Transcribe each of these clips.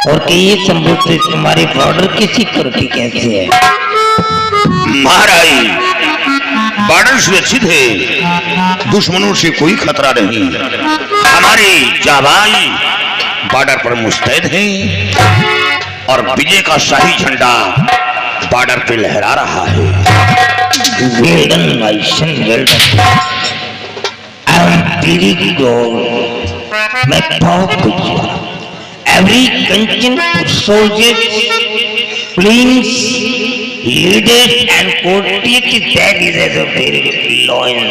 और कि ये संबुद्ध तुम्हारे बॉर्डर की सिक्योरिटी कैसे है? महाराज, बॉर्डर सुरक्षित है, दुश्मनों से कोई खतरा नहीं। हमारे जाबाज बॉर्डर पर मुस्तैद हैं और विजय का शाही झंडा बॉर्डर पे लहरा रहा है। Well done, my son, well done. I am very good. मैं बहुत खुश हूँ। Every conscience for soldiers, planes, leaders and courtiers that is as a very loyal.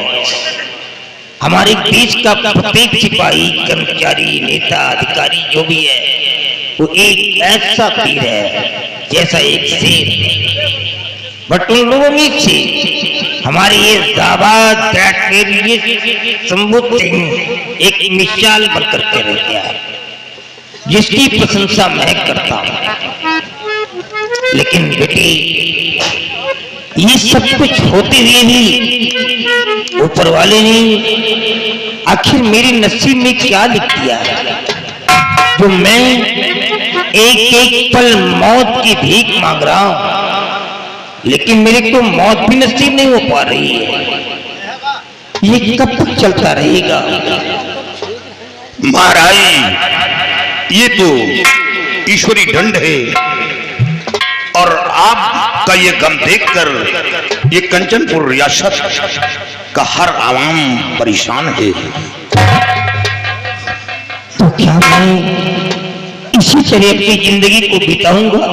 हमारे देश का प्रत्येक सिपाही, कर्मचारी, नेता, अधिकारी जो भी है, वो एक ऐसा वीर है जैसा एक शेर। बट उन लोगों में से हमारे ये जाबाज संबुद्ध एक मिसाल बनकर के रह गया है, जिसकी प्रशंसा मैं करता हूं। लेकिन बेटे, ये सब कुछ होते हुए भी ऊपर वाले ने आखिर मेरे नसीब में क्या लिख दिया है, जो मैं एक एक पल मौत की भीख मांग रहा हूं, लेकिन मेरे को मौत भी नसीब नहीं हो पा रही है। ये कब तक चलता रहेगा? महाराज, ये तो ईश्वरी दंड है और आपका ये गम देखकर ये कंचनपुर रियासत का हर आवाम परेशान है। तो क्या मैं इसी तरह अपनी जिंदगी को बिताऊंगा?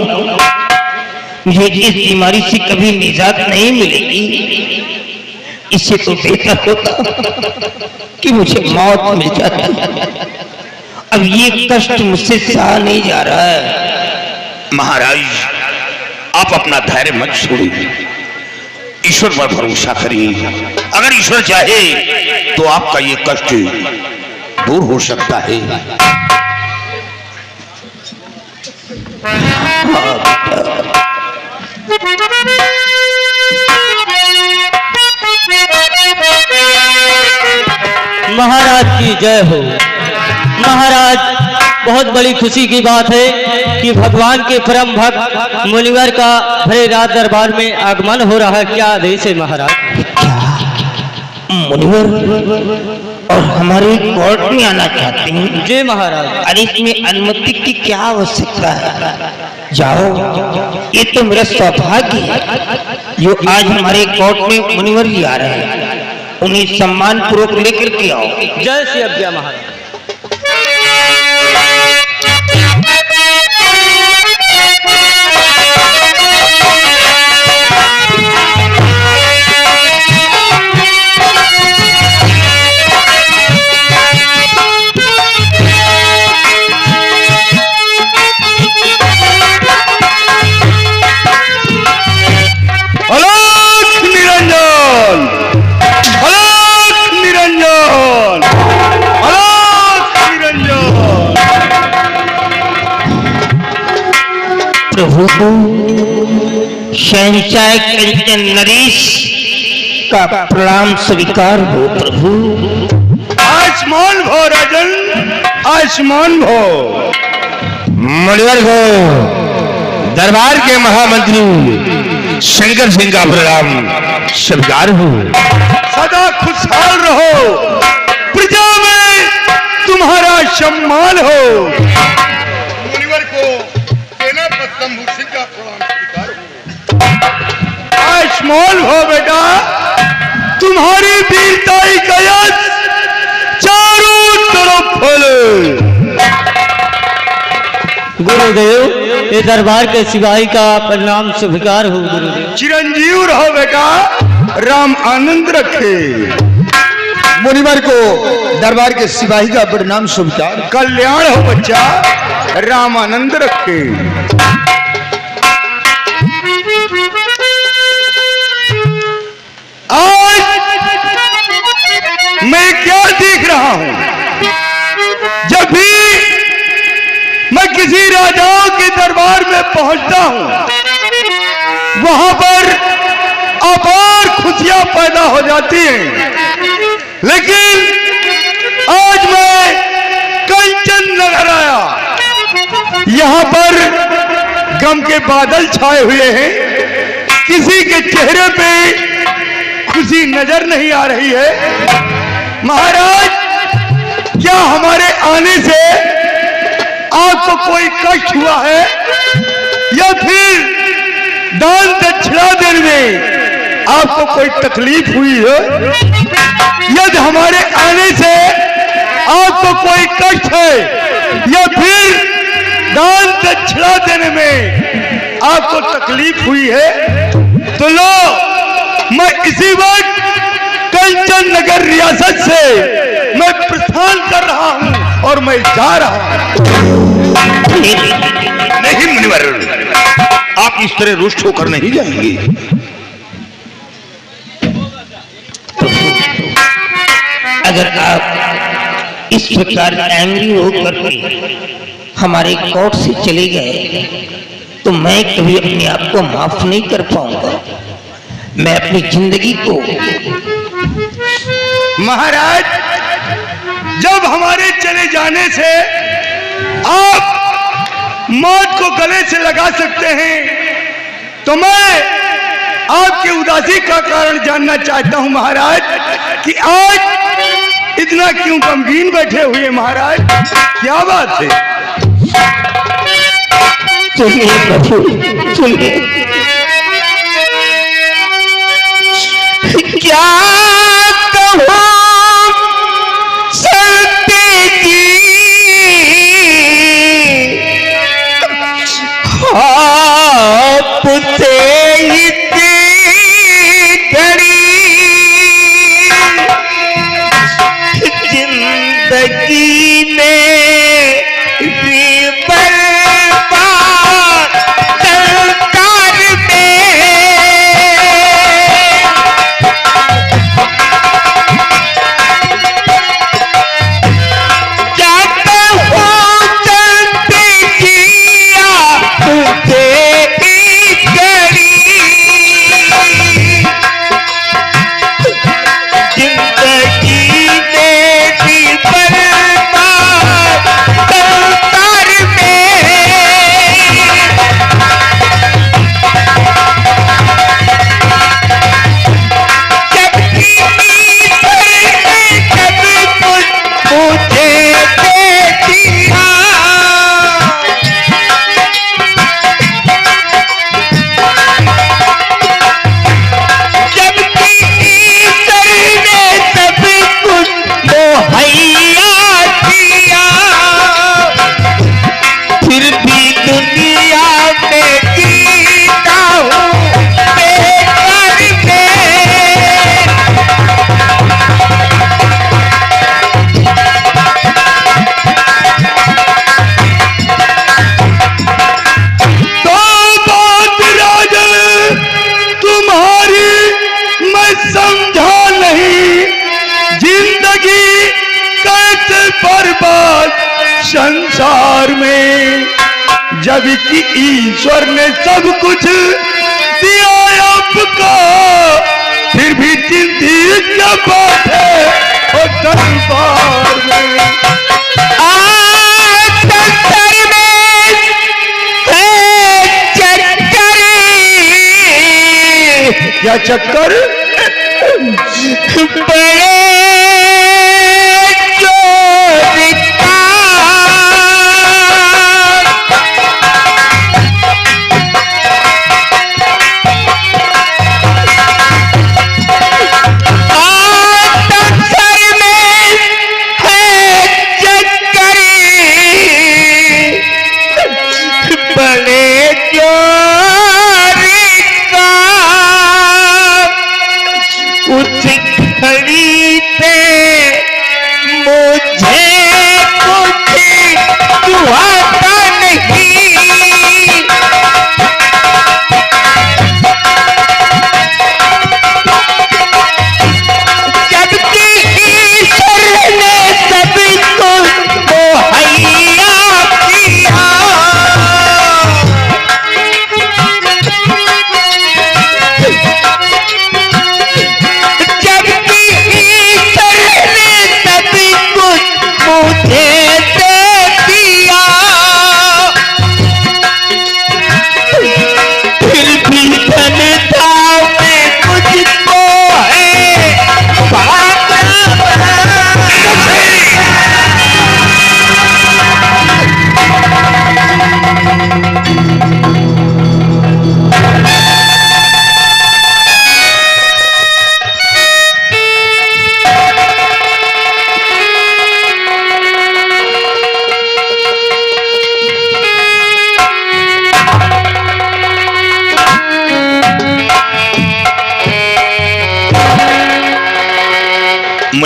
मुझे इस बीमारी से कभी निजात नहीं मिलेगी। इससे तो बेहतर होता कि मुझे मौत मिल जाती। अब ये कष्ट मुझसे सहा नहीं जा रहा है। महाराज, आप अपना धैर्य मत छोड़िए, ईश्वर पर भरोसा करिए। अगर ईश्वर चाहे तो आपका ये कष्ट दूर हो सकता है। महाराज की जय हो। महाराज, बहुत बड़ी खुशी की बात है कि भगवान के परम भक्त मुनिवर का भरे राज दरबार में आगमन हो रहा है। क्या आदेश है महाराज? मुनिवर और हमारे कोर्ट में आना चाहते हैं? जी महाराज। अरे इसमें अनुमति की क्या आवश्यकता है? जाओ, ये तो मेरा सौभाग्य है जो आज हमारे कोर्ट में मुनिवर जी आ रहे हैं। उन्हें सम्मान पूर्वक लेकर के आओ। जय श्री अज्ञा महाराज। प्रभु को शहंशाह कंचन नरेश का प्रणाम स्वीकार हो। प्रभु आयुष्मान भो राजन, आयुष्मान भो। मुनिवर को दरबार के महामंत्री शंकर सिंह का प्रणाम स्वीकार हो। सदा खुशहाल रहो, प्रजा में तुम्हारा सम्मान हो। मुनिवर को सिंह का प्रणाम स्वीकार हो। आयुष्मान हो बेटा, तुम्हारी वीरताई का यश चारों तरफ फैले। गुरुदेव, ये दरबार के सिपाही का प्रणाम स्वीकार हो। गुरुदेव चिरंजीव रहो बेटा, राम आनंद रखे। मुनिवर को दरबार के सिपाही का प्रणाम स्वीकार। कल्याण हो बच्चा, राम आनंद रखे। आज मैं क्या देख रहा हूं? जब भी मैं किसी राजाओं के दरबार में पहुंचता हूं, वहां पर अपार खुशियां पैदा हो जाती हैं। लेकिन आज मैं कंचन नगर आया, यहाँ पर गम के बादल छाए हुए हैं, किसी के चेहरे पे खुशी नजर नहीं आ रही है। महाराज, क्या हमारे आने से आपको कोई कष्ट हुआ है या फिर दान दक्षिणा देने में आपको कोई तकलीफ हुई है? यदि हमारे आने से आपको कोई कष्ट है या फिर दान दक्षिणा देने में आपको तकलीफ हुई है तो लो, मैं इसी वक्त कंचन नगर रियासत से मैं प्रस्थान कर रहा हूं और मैं जा रहा हूं। नहीं मुनिवर, आप इस तरह रुष्ट होकर नहीं जाएंगे। अगर आप इस प्रकार एंग्री होकर के हमारे कोर्ट से चले गए तो मैं कभी अपने आप को माफ नहीं कर पाऊंगा। मैं अपनी जिंदगी को महाराज, जब हमारे चले जाने से आप मौत को गले से लगा सकते हैं तो मैं आपकी उदासी का कारण जानना चाहता हूं महाराज कि आज इतना क्यों गमगीन बैठे हुए महाराज, क्या बात है? सुनिए प्रभु, सुनिए। क्या कहूं सत्य की, आपसे इतनी घड़ी जिंदगी में भी बर्बाद संसार में। क्या कहूं चलते जिया तुझे इस घड़ी, जिंदगी में भी बर्बाद संसार में। जबकि ईश्वर ने सब कुछ मुझे दे दिया, जबकि ईश्वर ने सब कुछ मुहैया किया, फिर भी दुनिया में जीता हूँ बेकार में। तो बात राजन तुम्हारी मैं समझा नहीं, जिंदगी कैसे बर्बाद संसार में, जबकि ईश्वर ने सब कुछ दिया आपको, फिर भी जिंदगी क्या बात है और संसार में। आज संसार में है चक्कर, क्या चक्कर? बड़े जोर का, आज संसार में है चक्कर, बड़े जोर का, उस घड़ी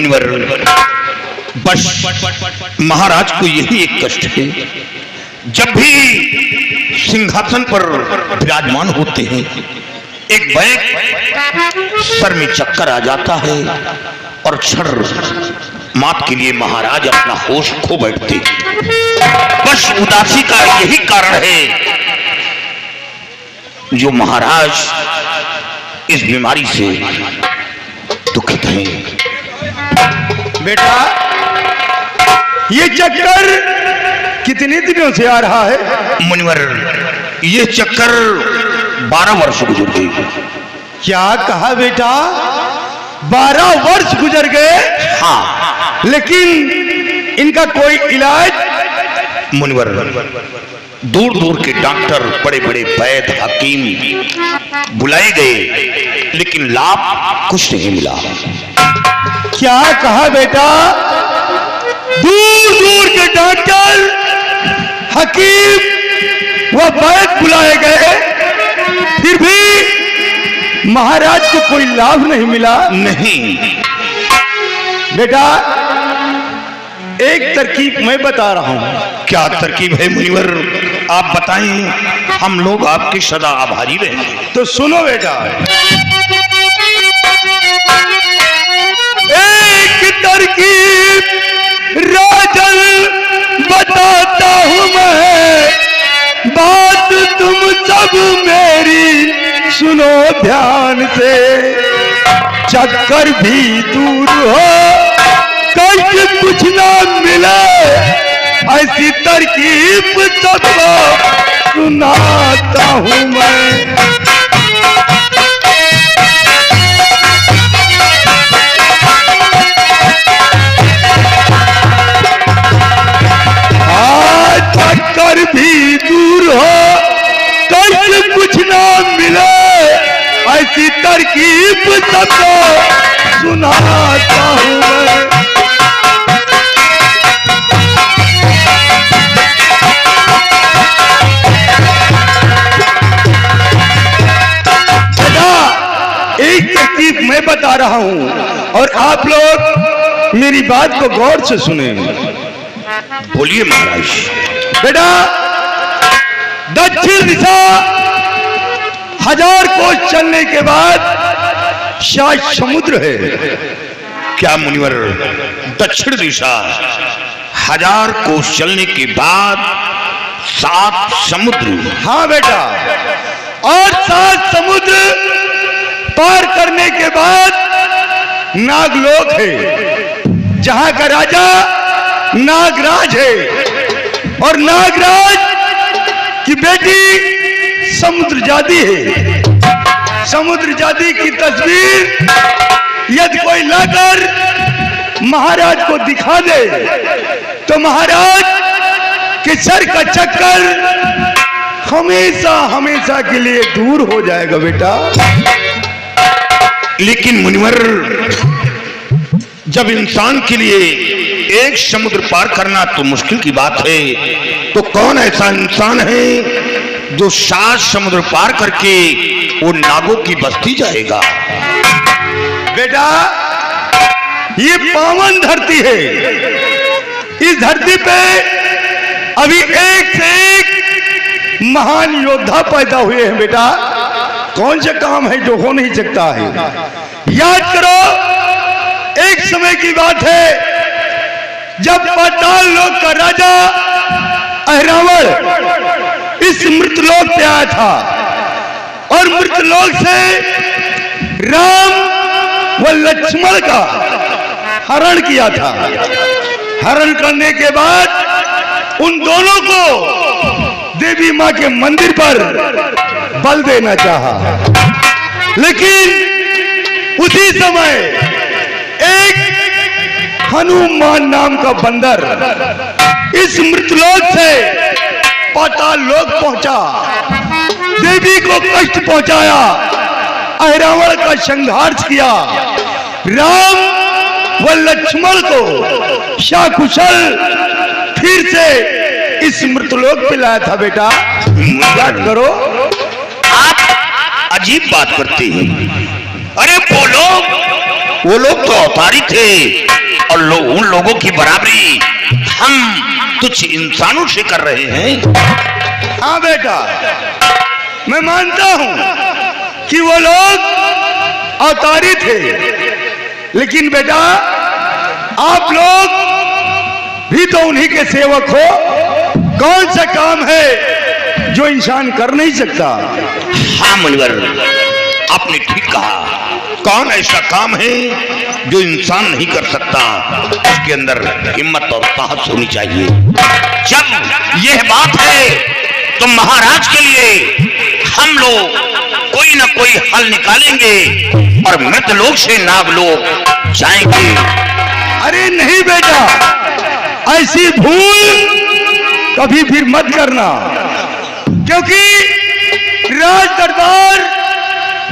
मुनिवर, बस महाराज को यही एक कष्ट है, जब भी सिंहासन पर विराजमान होते हैं एक बैग सर में चक्कर आ जाता है और क्षण मात के लिए महाराज अपना होश खो बैठते हैं। बस उदासी का यही कारण है जो महाराज इस बीमारी से दुखित हैं। बेटा, ये चक्कर कितने दिनों से आ रहा है? मुनिवर, ये चक्कर 12 वर्ष गुजर गए। क्या कहा बेटा? 12 वर्ष गुजर गए? हाँ। लेकिन इनका कोई इलाज? मुनिवर, दूर दूर के डॉक्टर, बड़े बड़े वैद्य, हकीम बुलाए गए, लेकिन लाभ कुछ नहीं मिला। क्या कहा बेटा? दूर दूर के डॉक्टर, हकीम व वैद्य बुलाए गए, फिर भी महाराज को कोई लाभ नहीं मिला? नहीं बेटा, एक तरकीब मैं बता रहा हूं। क्या तरकीब है मुनिवर? आप बताएं, हम लोग आपके सदा आभारी रहेंगे। तो सुनो बेटा, एक तरकीब राजन बताता हूं मैं, बात तुम सब मेरी सुनो ध्यान से। चक्कर भी दूर हो, कष्ट कुछ ना मिले, ऐसी तरकीब सबको सुनाता हूं मैं। चक्कर भी दूर हो, कष्ट कुछ ना मिले, ऐसी तरकीब सबको सुनाता हूं मैं। एक तरकीब मैं बता रहा हूं और आप लोग मेरी बात को गौर से सुने। बोलिए महाराज। बेटा, दक्षिण दिशा 1000 कोस चलने के बाद शायद समुद्र है। क्या मुनिवर, दक्षिण दिशा 1000 कोस चलने के बाद 7 समुद्र? हाँ बेटा, और 7 समुद्र पार करने के बाद नागलोक है, जहां का राजा नागराज है, और नागराज की बेटी समुद्रजादी है। समुद्रजादी की तस्वीर यदि कोई लाकर महाराज को दिखा दे तो महाराज के सर का चक्कर हमेशा हमेशा के लिए दूर हो जाएगा बेटा। लेकिन मुनिवर, जब इंसान के लिए एक समुद्र पार करना तो मुश्किल की बात है, तो कौन ऐसा इंसान है जो 7 समुद्र पार करके वो नागों की बस्ती जाएगा? बेटा, ये पावन धरती है। इस धरती पे अभी एक से एक महान योद्धा पैदा हुए हैं बेटा। कौन सा काम है जो हो नहीं सकता है? याद करो, एक समय की बात है जब पाताल लोक का राजा अहिरावण इस मृतलोक पे आया था और मृतलोक से राम व लक्ष्मण का हरण किया था। हरण करने के बाद उन दोनों को देवी मां के मंदिर पर बल देना चाहा, लेकिन उसी समय एक हनुमान नाम का बंदर इस मृतलोक से पाताल लोक पहुंचा, देवी को कष्ट पहुंचाया, अहिरावण का संहार किया, राम व लक्ष्मण को सकुशल फिर से इस मृतलोक पे लाया था बेटा। याद करो। आप अजीब बात करते हैं। अरे वो लोग वो लोग तो अवतारी थे और उन लोगों की बराबरी हम तुच्छ इंसानों से कर रहे हैं। हाँ बेटा, मैं मानता हूं कि वो लोग अवतारी थे, लेकिन बेटा आप लोग भी तो उन्हीं के सेवक हो। कौन सा काम है जो इंसान कर नहीं सकता? हाँ मुनिवर, आपने ठीक कहा। कौन ऐसा काम है जो इंसान नहीं कर सकता? उसके अंदर हिम्मत और साहस होनी चाहिए। जब यह बात है तो महाराज के लिए हम लोग कोई ना कोई हल निकालेंगे और मृतलोक से नागलोक जाएंगे। अरे नहीं बेटा, ऐसी भूल कभी फिर मत करना, क्योंकि राज दरबार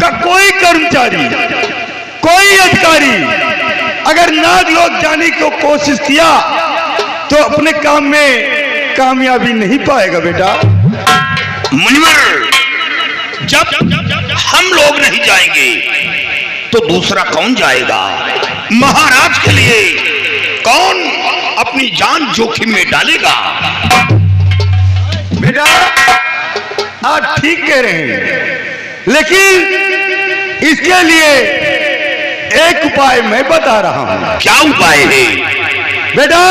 का कोई कर्मचारी, कोई अधिकारी अगर नागलोक जाने की कोशिश किया तो अपने काम में कामयाबी नहीं पाएगा बेटा। मुनिवर, जब हम लोग नहीं जाएंगे तो दूसरा कौन जाएगा? महाराज के लिए कौन अपनी जान जोखिम में डालेगा? बेटा आप ठीक कह रहे हैं, लेकिन इसके लिए एक उपाय मैं बता रहा हूं। क्या उपाय है? बेटा,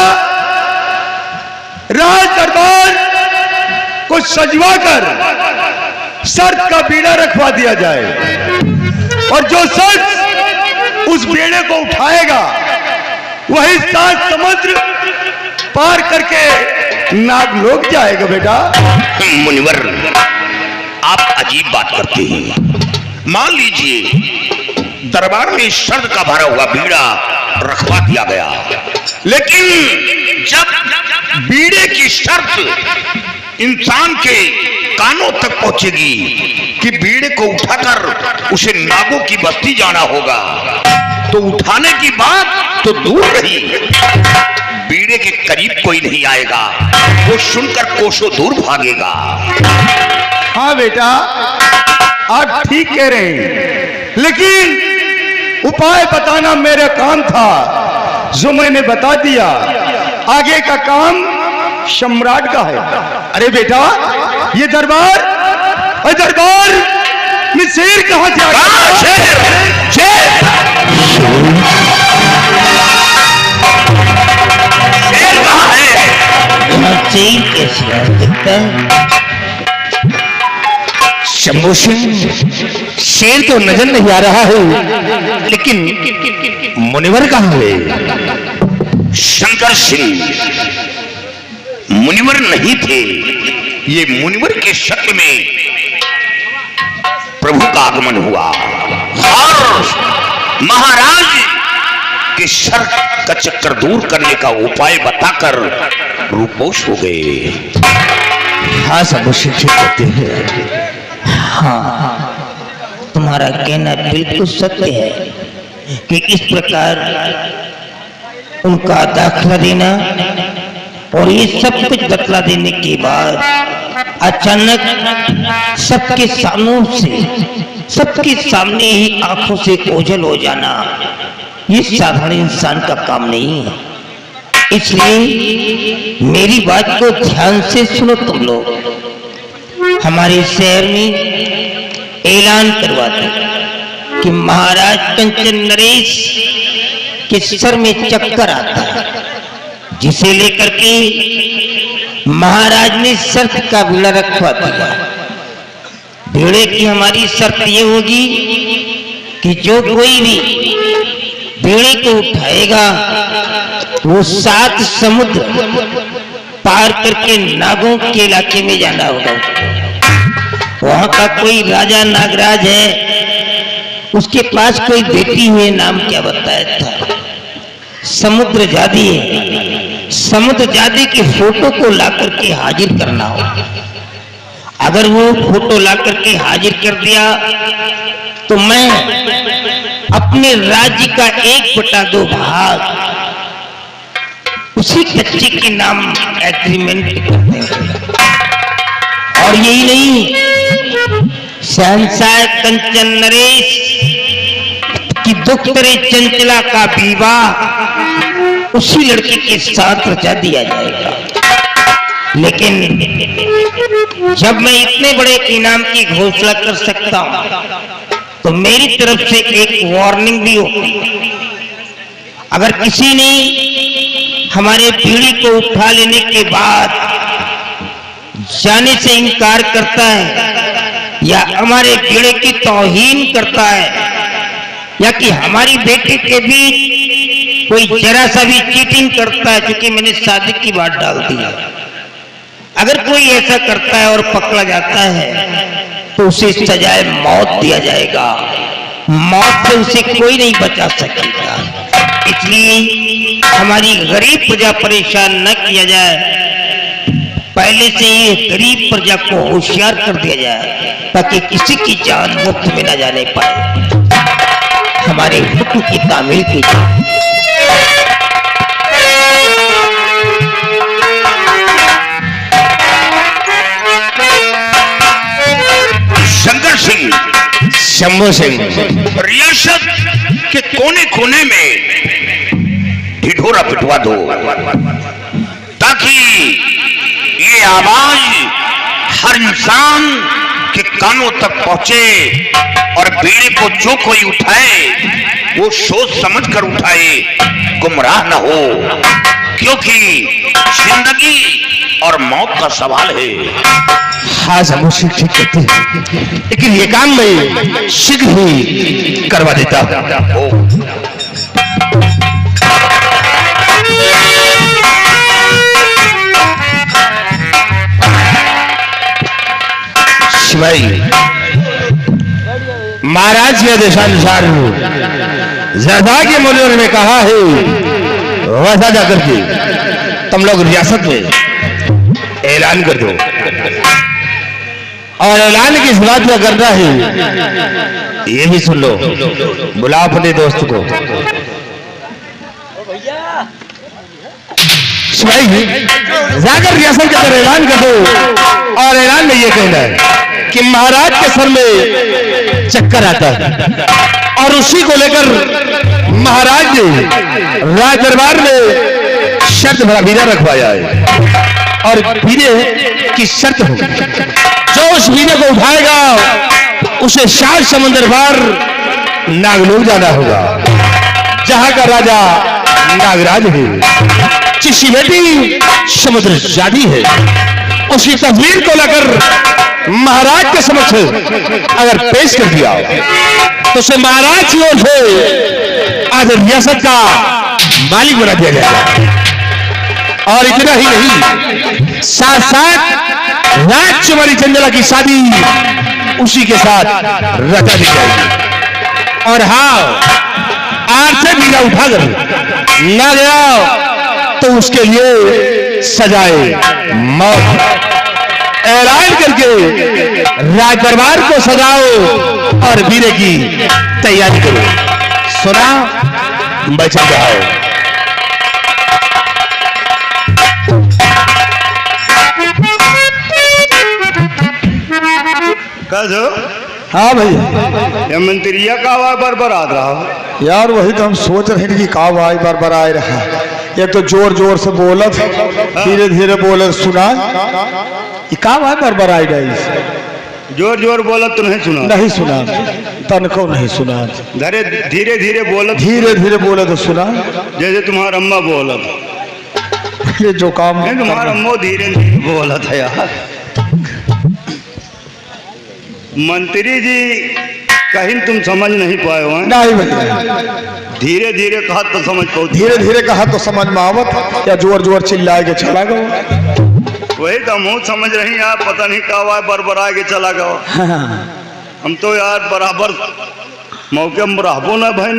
राज दरबार को सजवा कर शर्त का बीड़ा रखवा दिया जाए, और जो शख्स उस बेड़े को उठाएगा वही 7 समुद्र पार करके नागलोक जाएगा। बेटा मुनिवर, आप अजीब बात करते हैं। मान लीजिए दरबार में शर्त का भरा हुआ बीड़ा रखवा दिया गया, लेकिन जब बीड़े की शर्त इंसान के कानों तक पहुंचेगी कि बीड़े को उठाकर उसे नागों की बस्ती जाना होगा, तो उठाने की बात तो दूर रही, बीड़े के करीब कोई नहीं आएगा, वो सुनकर कोसों दूर भागेगा। हाँ बेटा, आप ठीक कह रहे हैं, लेकिन उपाय बताना मेरा काम था, जो मैंने बता दिया। आगे का काम सम्राट का है। अरे बेटा, ये दरबार में शेर कहां से आ गया? शेर शेर कहां है? यहाँ शेर कैसे आ सकता है? शंभू सिंह, शेर तो नजर नहीं आ रहा है, लेकिन मुनिवर कहां है? शंकर सिंह मुनिवर नहीं थे। ये मुनिवर के शक्ल में प्रभु का आगमन हुआ और महाराज के शर का चक्कर दूर करने का उपाय बताकर रूपोश हो गए। हाँ, सब शिक्षित कहते हैं। हाँ, तुम्हारा कहना बिल्कुल सत्य है कि इस प्रकार उनका दाखिला देना और ये सब कुछ बतला देने के बाद अचानक सबके सामने ही आंखों से ओझल हो जाना, ये साधारण इंसान का काम नहीं है। इसलिए मेरी बात को ध्यान से सुनो तुम लोग। हमारे शहर में ऐलान करवा दो कि महाराज कंचन नरेश के सर में चक्कर आता है, जिसे लेकर के महाराज ने शर्त का बीड़ा रखवा दिया। बीड़े की हमारी शर्त ये होगी कि जो कोई भी बीड़े को उठाएगा वो 7 समुद्र पार करके नागों के इलाके में जाना होगा। वहां का कोई राजा नागराज है, उसके पास कोई बेटी है, नाम क्या बताया था? समुद्र जादी है। समुद्र जादी की फोटो को ला करके हाजिर करना हो। अगर वो फोटो ला करके हाजिर कर दिया तो मैं अपने राज्य का 1/2 भाग उसी कच्चे के नाम एग्रीमेंट करते हैं। और यही नहीं, शहंशाह कंचन नरेश की दुख्तरे चंचला का विवाह उसी लड़की के साथ रचा दिया जाएगा। लेकिन जब मैं इतने बड़े इनाम की घोषणा कर सकता हूं तो मेरी तरफ से एक वार्निंग भी होती। अगर किसी ने हमारे पीढ़ी को उठा लेने के बाद जाने से इनकार करता है या हमारे पीढ़ी की तौहीन करता है या कि हमारी बेटी के बीच कोई जरा सा भी चीटिंग करता है, क्योंकि मैंने शादी की बात डाल दी है, अगर कोई ऐसा करता है और पकड़ा जाता है तो उसे सजाए मौत दिया जाएगा। मौत से उसे कोई नहीं बचा सकेगा। इसलिए हमारी गरीब प्रजा परेशान न किया जाए, पहले से ही गरीब प्रजा को होशियार कर दिया जाए ताकि किसी की जान मुफ्त में न जाने पाए। हमारे हुक्म की तामील की जाए। शंकर सिंह, शंभू सिंह, रियासत के कोने कोने में ढिढोरा पिटवा दो ताकि ये आवाज हर इंसान के कानों तक पहुंचे और बीड़ी को जो कोई उठाए वो सोच समझ कर उठाए, गुमराह न हो, क्योंकि जिंदगी और मौत का सवाल है। हाँ शंभू सिंह ठीक कहते हैं, लेकिन ये काम मैं शीघ्र ही करवा देता हूँ। शिवाई, महाराज के आदेशानुसार ज़रदा के मुल्क ने कहा है वैसा जाकर के तुम लोग रियासत में ऐलान कर दो, और ऐलान किस बात में करना है ये भी सुन लो। बुलाओ अपने दोस्त को। शिवाई, जाकर रियासत के अंदर ऐलान कर दो, और ऐलान में ये कहना है कि महाराज के सर में चक्कर आता है और उसी को लेकर महाराज ने राज दरबार में शर्त भरा वीजा रखवाया है, और वीरे की शर्त हो जो उस वीरे को उठाएगा उसे 7 समंदर पार नागलोक जाना होगा, जहां का राजा नागराज है, जिसकी बेटी समुद्र जादी है। उसकी तस्वीर को लेकर महाराज के समक्ष अगर पेश कर दिया तो उसे महाराज की ओर से आज रियासत का मालिक बना दिया जाएगा। और इतना ही नहीं, साथ साथ राजकुमारी चंचला की शादी उसी के साथ रचा दी जाएगी। और हाँ, आज से बीड़ा उठाकर ना गया तो उसके लिए सजाए मौत ऐलान करके राज दरबार को सजाओ और वीरे की तैयारी करो। सुना, बच जाओ। हाँ भैया, ये मंत्रिया का आवाज बरबरात रहा यार। वही तो हम सोच रहे हैं कि का आवाज बरबराए रहा। ये तो जोर जोर से बोलत, धीरे धीरे बोलत सुना, ये का आवाज बरबराई गई। जोर जोर बोलत तो नहीं सुना? नहीं सुना, तन को नहीं सुना। धीरे धीरे बोलत, धीरे धीरे बोले तो सुना, जैसे तुम्हारा अम्मा बोलत। ये जो काम नहीं, तुम्हारा अम्मा धीरे धीरे बोलत है यार। मंत्री जी कहीं तुम समझ नहीं पाए हो? नहीं भैया, धीरे धीरे कहा तो समझ पाओ। धीरे धीरे कहा तो समझ में आवत, या जोर जोर चिल्लाए के चला गया। वही तो हम समझ रही यार, पता नहीं का हुआ बरबरा के चला गया। हम तो यार बराबर मौके में रहबो ना भाई।